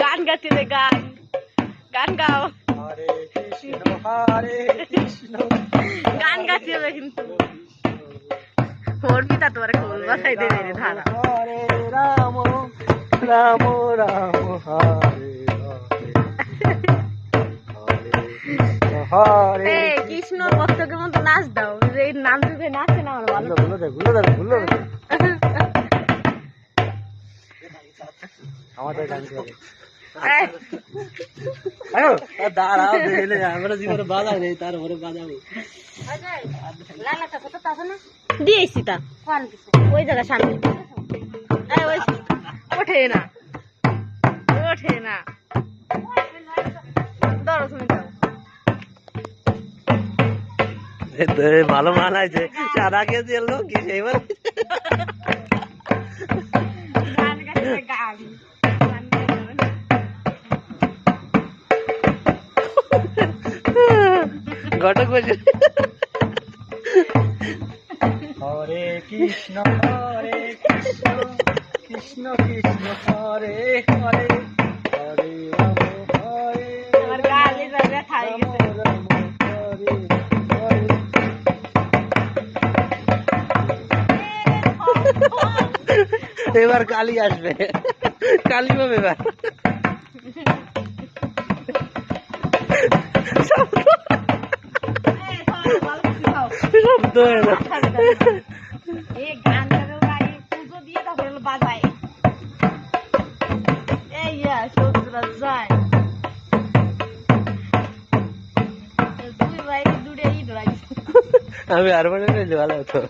গান গাচ্ছে রে, গান গান গাও। হরে কৃষ্ণ গান গাচ্ছে রে কিন্তু ওর পিতা তোমার খোল বাসাই দেবে রে ধারা। হরে রাম রাম রাম হরে হরে এ কৃষ্ণ ভক্তকের মতো নাচ দাও, এই নাম যুগে নাচে না আমার ভালো। আমাদের গান করে এই, দাঁড়াও দেখলে আমরা জীবনে বাজাই নেই তার উপরে বাজাবো দিয়েছি তা ওই জায়গা সামনে। এই, ওই ওঠে না, ওঠে না, ধরো তুমি যাও। ভালো মানাইছে সাদা কেজি এলো কি সেইবার গান গাইছে, গান গান গাইছে। ঘটক বসে হরে কৃষ্ণ কৃষ্ণ কৃষ্ণ হরে হরে হরে রাম হরে আমার গালে যাবে খাই গেছে। রাম হরে হরে এবার কালী আসবে, কালী পাবে এবার শব্দ হয়ে না। এই গান গাবে ভাই, পুজো দিয়ে তারপর হলো বাজায়। এই সবুজরা যায় দুই ভাই দূরে ই ধরাইছে। আমি আর মনে ভালো হতো।